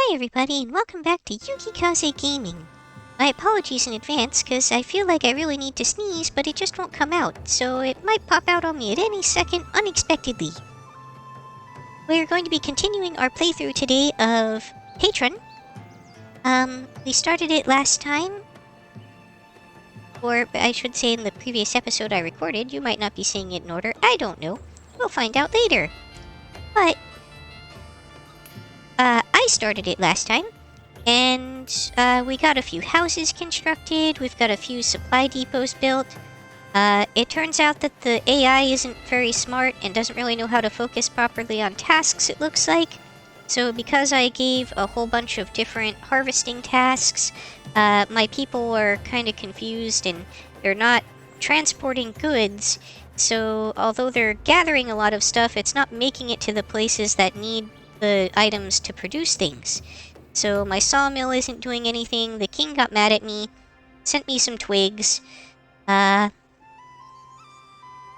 Hi everybody, and welcome back to Yukikaze Gaming. My apologies in advance, because I feel like I really need to sneeze, but it just won't come out, so it might pop out on me at any second unexpectedly. We're going to be continuing our playthrough today of Patron. We started it last time, or I should say in the previous episode I recorded. You might not be saying it in order, I don't know. We'll find out later. But, I started it last time. And we got a few houses constructed, we've got a few supply depots built. It turns out that the AI isn't very smart and doesn't really know how to focus properly on tasks, it looks like. So because I gave a whole bunch of different harvesting tasks, my people are kind of confused and they're not transporting goods. So although they're gathering a lot of stuff, it's not making it to the places that need the items to produce things. So my sawmill isn't doing anything, the king got mad at me, sent me some twigs, but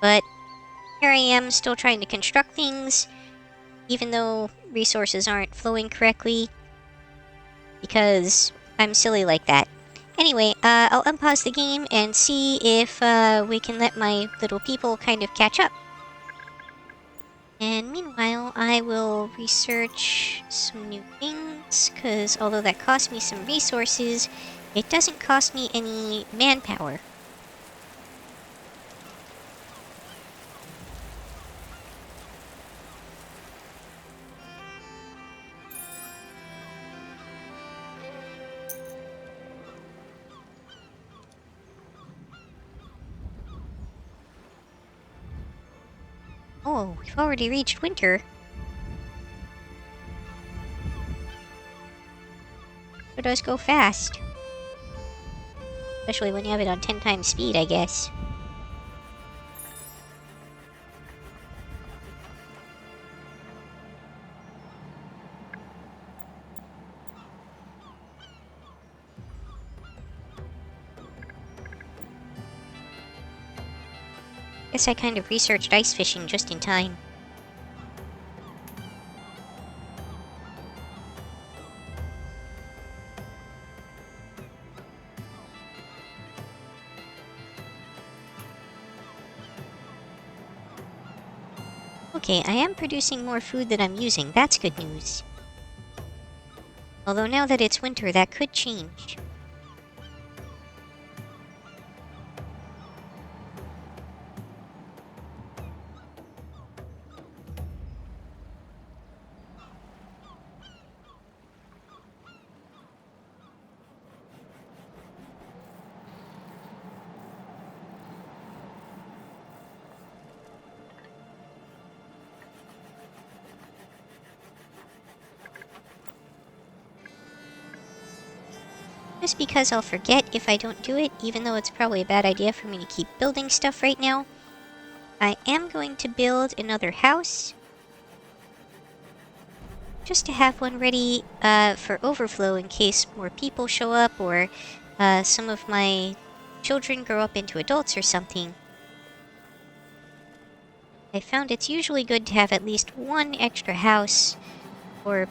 here I am still trying to construct things, even though resources aren't flowing correctly, because I'm silly like that. Anyway, I'll unpause the game and see if we can let my little people kind of catch up. And meanwhile, I will research some new things, because although that cost me some resources, it doesn't cost me any manpower. Oh, we've already reached winter. It does go fast. Especially when you have it on 10 times speed, I guess. Guess I kind of researched ice fishing just in time. Okay, I am producing more food than I'm using, that's good news. Although now that it's winter, that could change. Just because I'll forget if I don't do it, even though it's probably a bad idea for me to keep building stuff right now. I am going to build another house, just to have one ready for overflow in case more people show up or some of my children grow up into adults or something. I found it's usually good to have at least one extra house or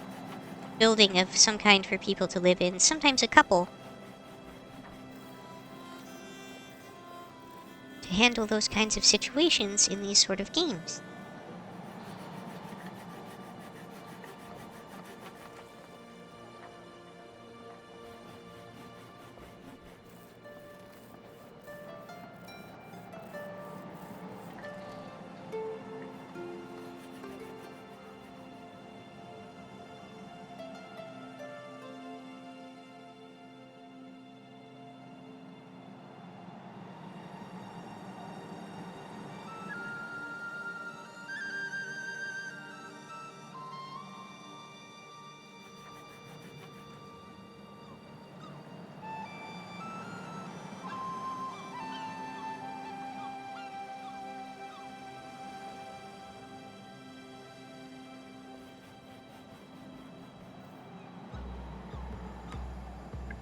building of some kind for people to live in, sometimes a couple, to handle those kinds of situations in these sort of games.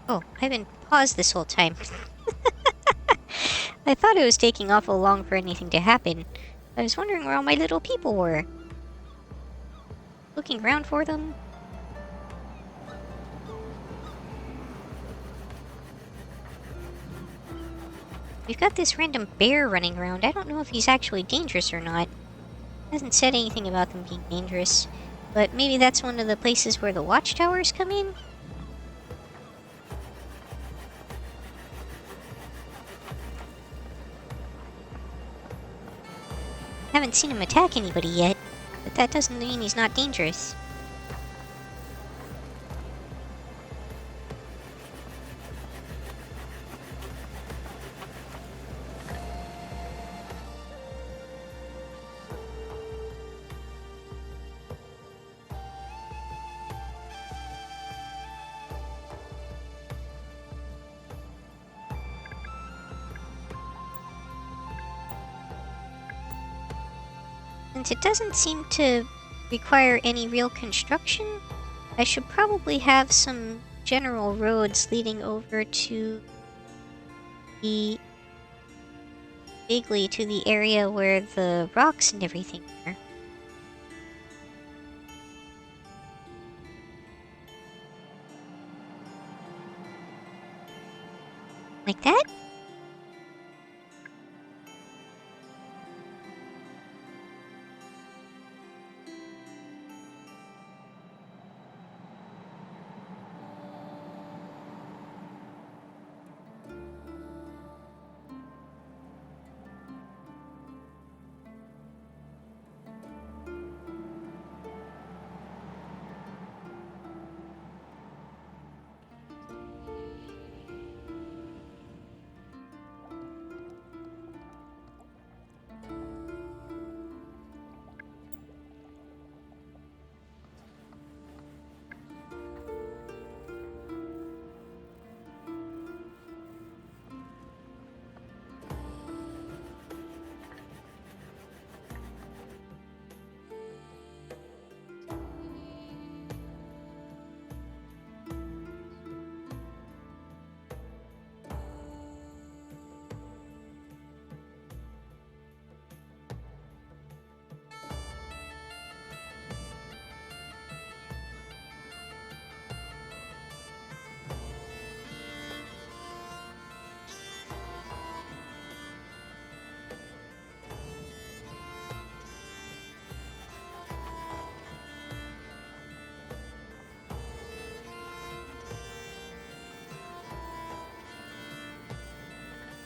Oh, I've been paused this whole time. I thought it was taking awful long for anything to happen. I was wondering where all my little people were. Looking around for them. We've got this random bear running around. I don't know if he's actually dangerous or not. Hasn't said anything about them being dangerous. But maybe that's one of the places where the watchtowers come in? Haven't seen him attack anybody yet, but that doesn't mean he's not dangerous. Since it doesn't seem to require any real construction, I should probably have some general roads leading over to the... vaguely to the area where the rocks and everything are. Like that?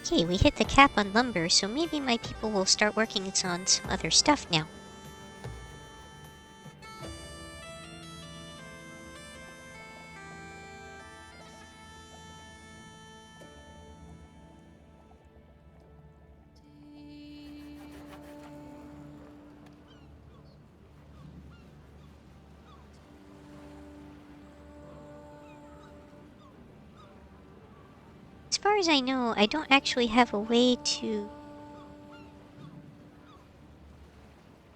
Okay, we hit the cap on lumber, so maybe my people will start working on some other stuff now. As far as I know, I don't actually have a way to...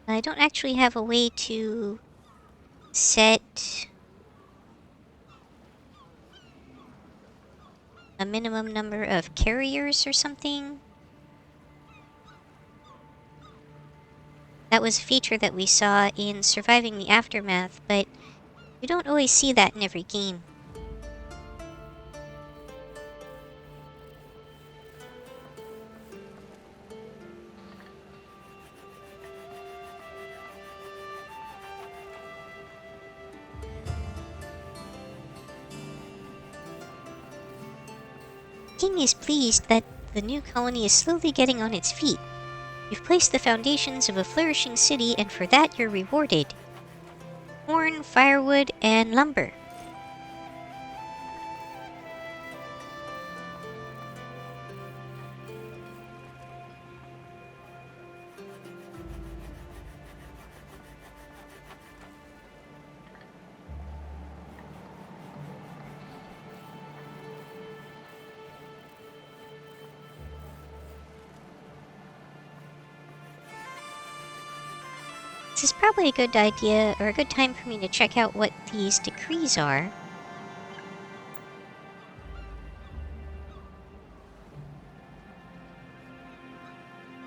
I don't actually have a way to set a minimum number of carriers or something. That was a feature that we saw in Surviving the Aftermath, but you don't always see that in every game. King is pleased that the new colony is slowly getting on its feet. You've placed the foundations of a flourishing city, and for that you're rewarded. Corn, firewood, and lumber. This is probably a good idea, or a good time for me to check out what these decrees are.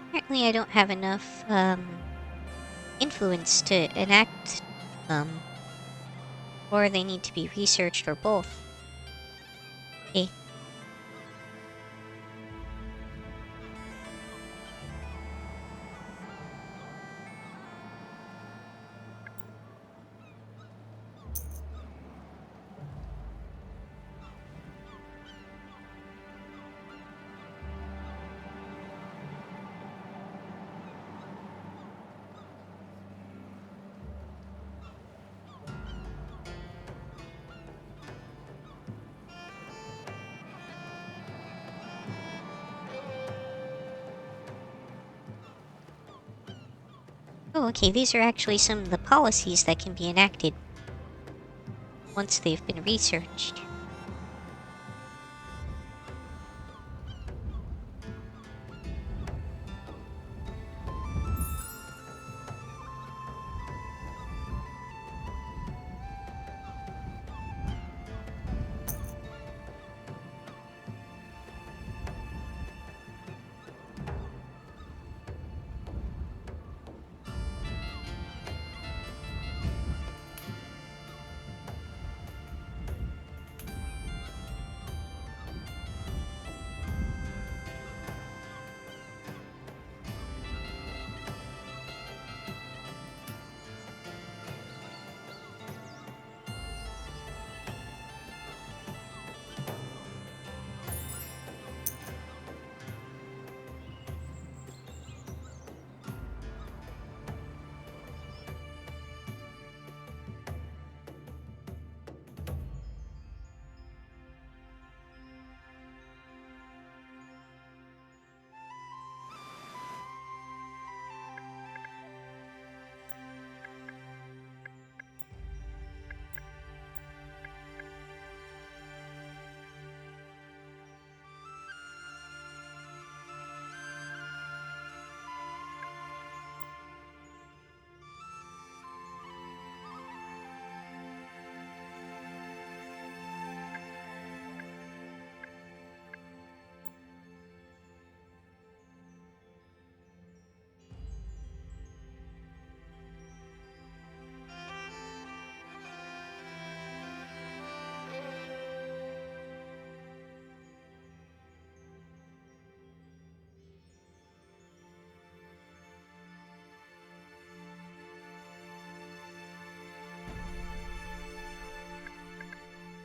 Apparently I don't have enough, influence to enact them. Or they need to be researched, or both. Okay. Oh, okay, these are actually some of the policies that can be enacted once they've been researched.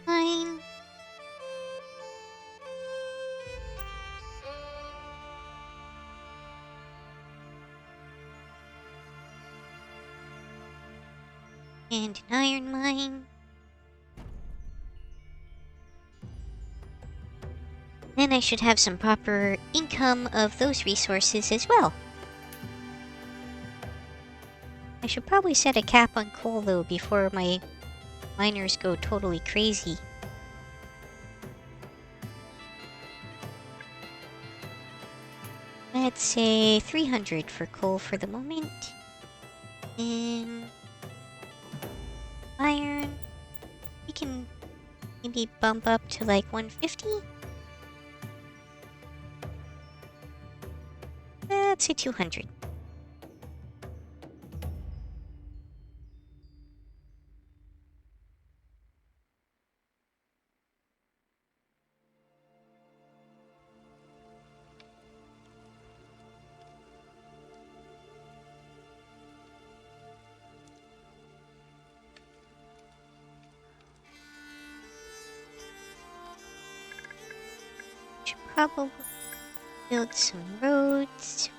Fine. And an iron mine. Then I should have some proper income of those resources as well. I should probably set a cap on coal though before my miners go totally crazy. Let's say 300 for coal for the moment. And iron, we can maybe bump up to like 150? Let's say 200. Should probably build some roads.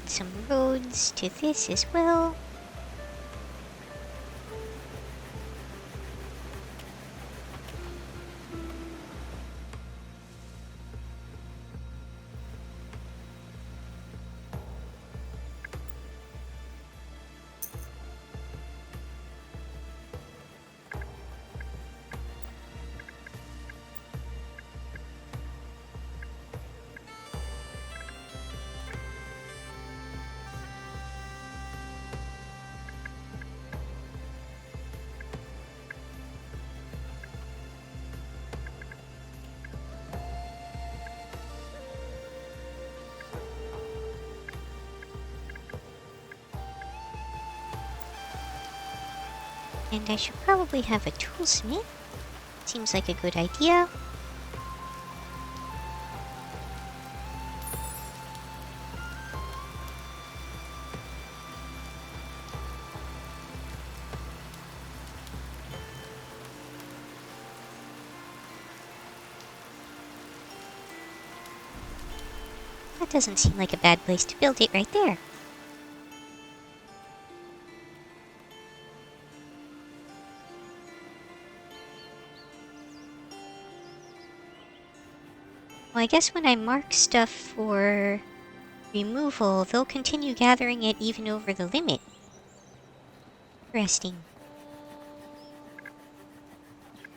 add some roads to this as well. And I should probably have a toolsmith. Seems like a good idea. That doesn't seem like a bad place to build it right there. Well, I guess when I mark stuff for removal, they'll continue gathering it even over the limit. Interesting.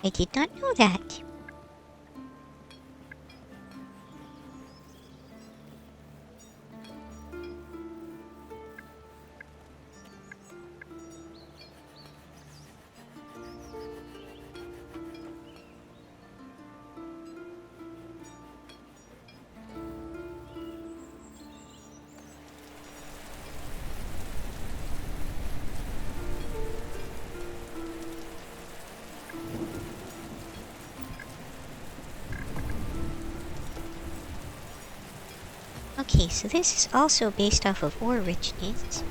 I did not know that. Okay, so this is also based off of ore richness.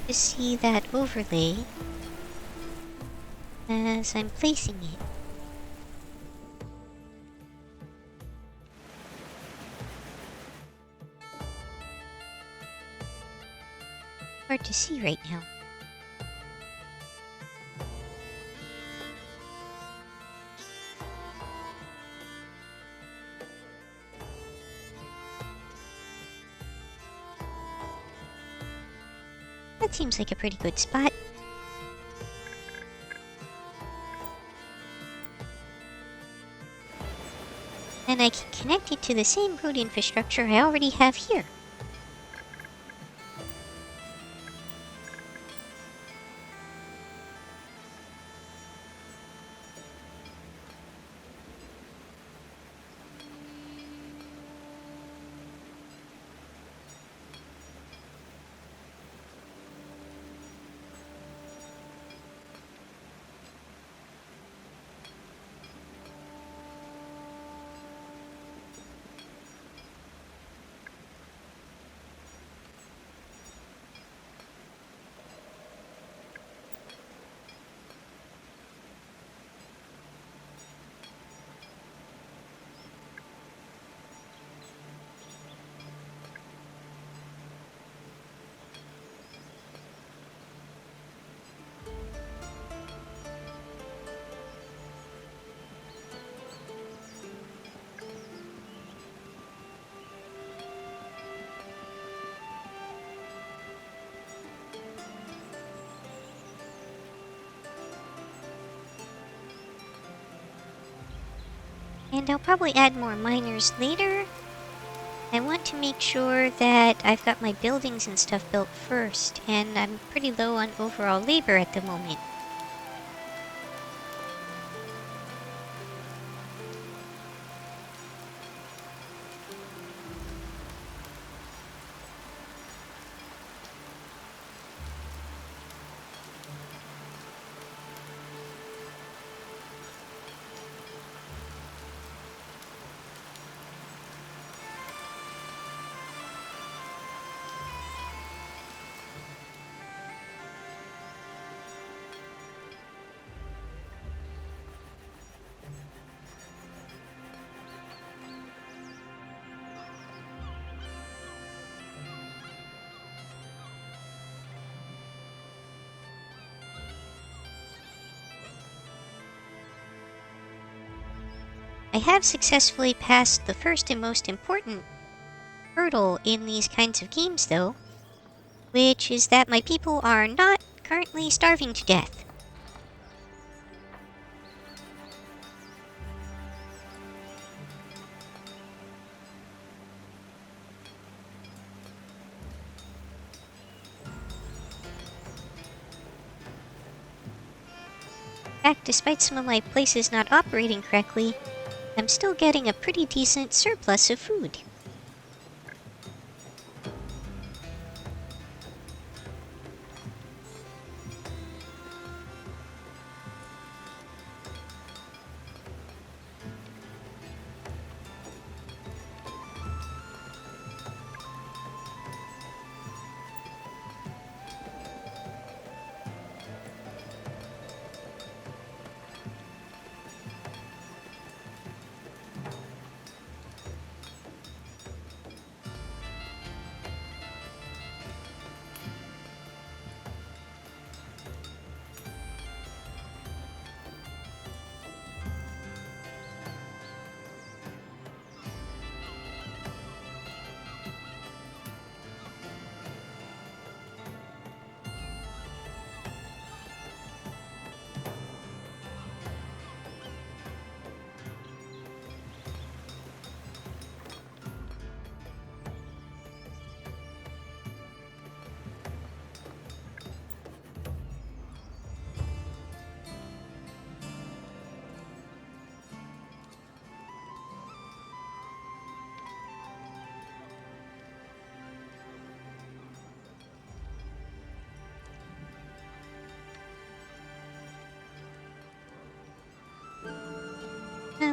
To see that overlay as I'm placing it. Hard to see right now. That seems like a pretty good spot. And I can connect it to the same road infrastructure I already have here. And I'll probably add more miners later. I want to make sure that I've got my buildings and stuff built first, and I'm pretty low on overall labor at the moment. I have successfully passed the first and most important hurdle in these kinds of games, though, which is that my people are not currently starving to death. In fact, despite some of my places not operating correctly, I'm still getting a pretty decent surplus of food.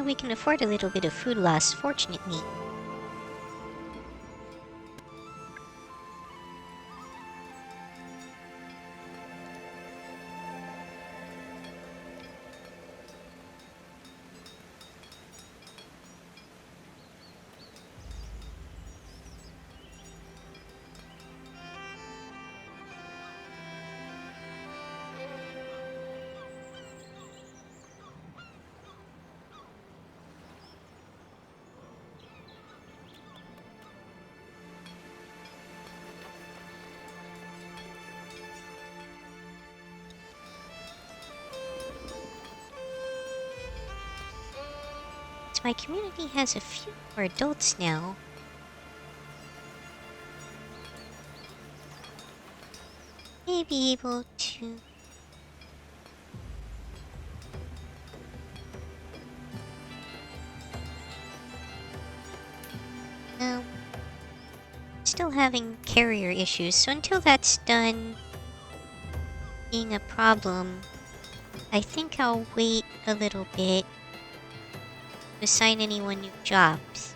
We can afford a little bit of food loss, fortunately. My community has a few more adults now. May be able to... No. Still having carrier issues, so until that's done being a problem, I think I'll wait a little bit to assign anyone new jobs.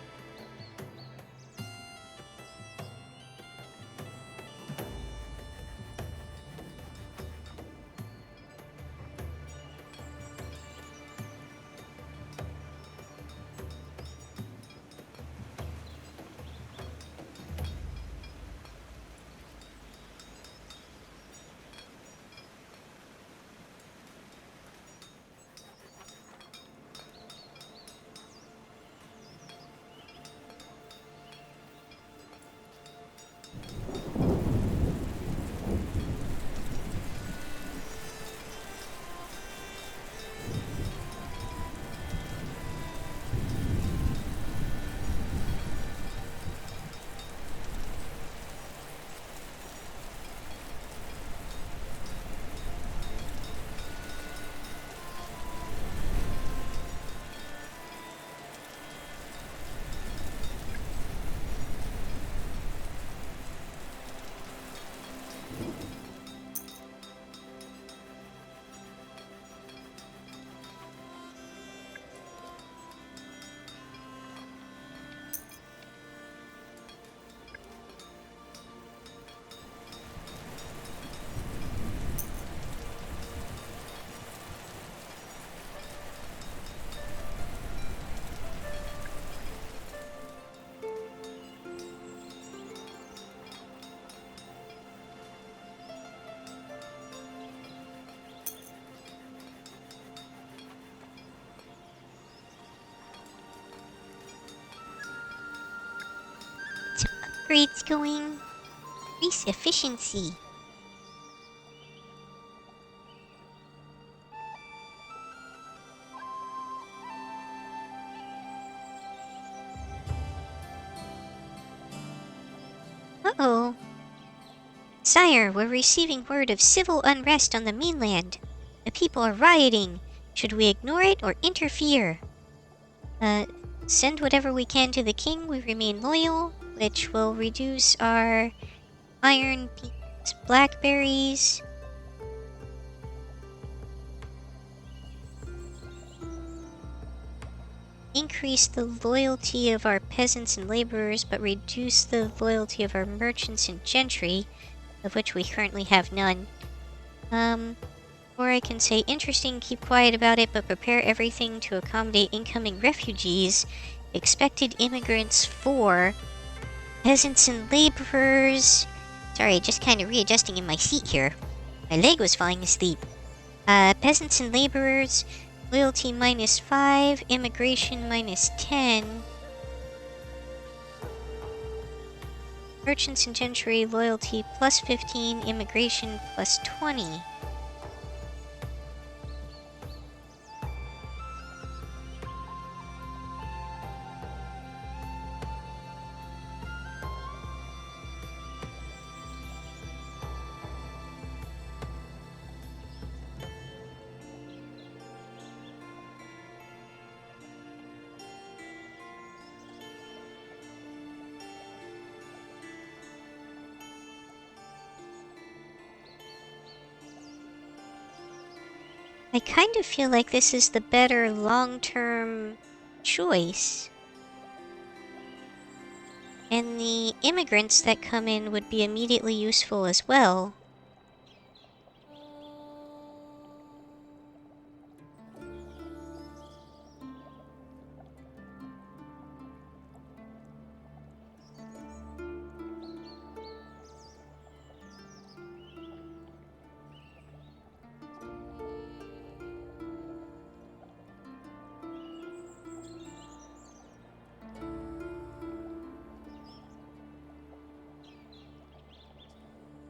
upgrades going. Increase efficiency. Uh-oh. Sire, we're receiving word of civil unrest on the mainland. The people are rioting. Should we ignore it or interfere? Send whatever we can to the king. We remain loyal, which will reduce our iron, peas, blackberries. Increase the loyalty of our peasants and laborers, but reduce the loyalty of our merchants and gentry, of which we currently have none. Or I can say, interesting, keep quiet about it, but prepare everything to accommodate incoming refugees, expected immigrants for peasants and laborers. Sorry, just kind of readjusting in my seat here. My leg was falling asleep. Peasants and laborers, loyalty -5, immigration -10. Merchants and gentry, loyalty +15, immigration +20. I kind of feel like this is the better long-term choice. And the immigrants that come in would be immediately useful as well.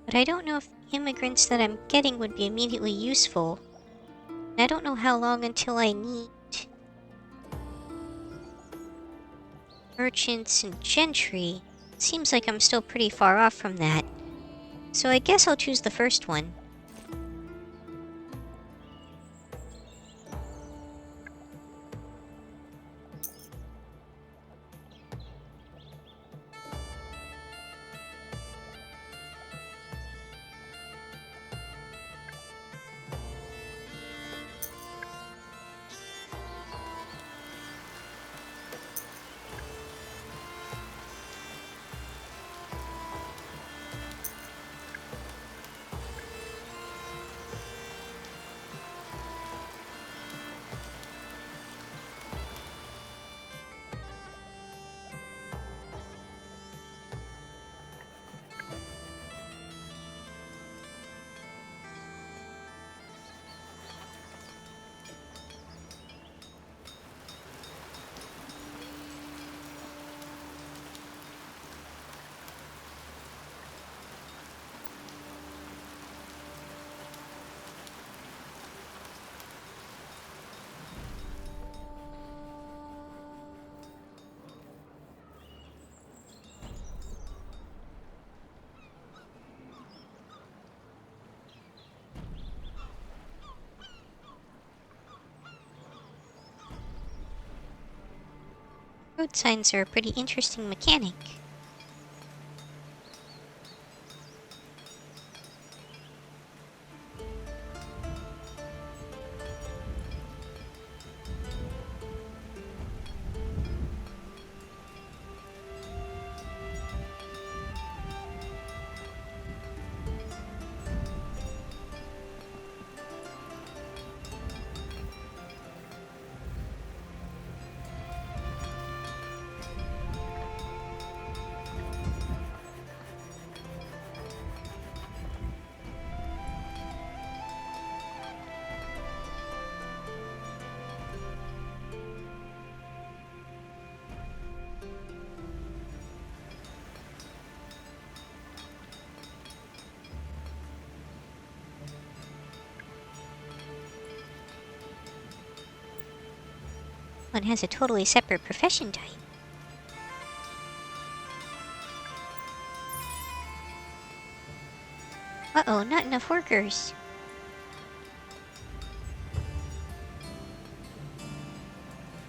But I don't know if the immigrants that I'm getting would be immediately useful. And I don't know how long until I need merchants and gentry. Seems like I'm still pretty far off from that. So I guess I'll choose the first one. Road signs are a pretty interesting mechanic. one has a totally separate profession type. Uh-oh, not enough workers.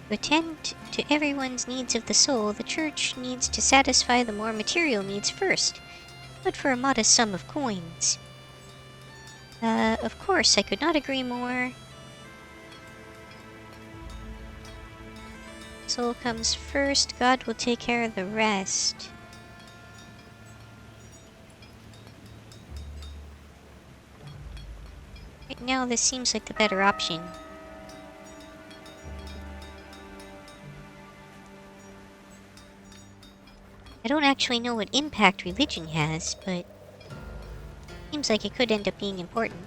To attend to everyone's needs of the soul, the church needs to satisfy the more material needs first, but for a modest sum of coins. Of course, I could not agree more. Soul comes first, God will take care of the rest. Right now, this seems like the better option. I don't actually know what impact religion has, but seems like it could end up being important.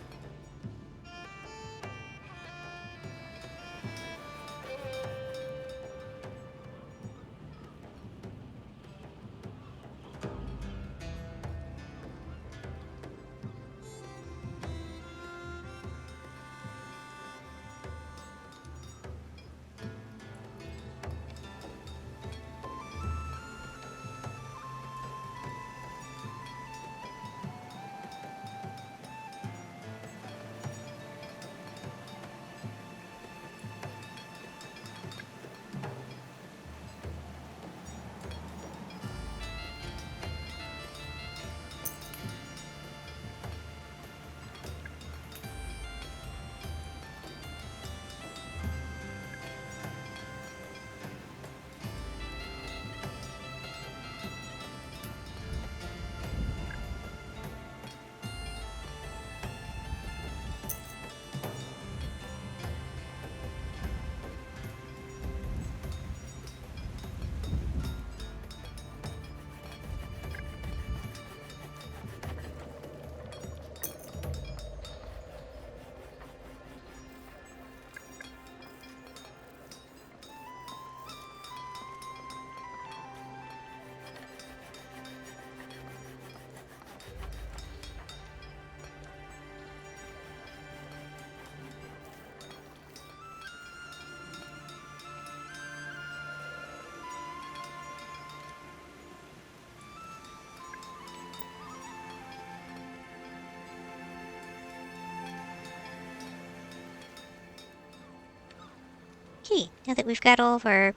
Okay, now that we've got all of our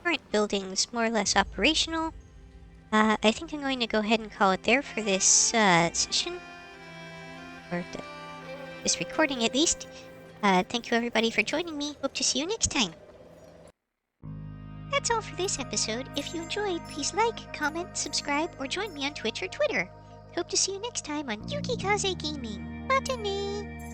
current buildings more or less operational, I think I'm going to go ahead and call it there for this session. Or this recording, at least. Thank you everybody for joining me. Hope to see you next time. That's all for this episode. If you enjoyed, please like, comment, subscribe, or join me on Twitch or Twitter. Hope to see you next time on Yukikaze Gaming. Botany!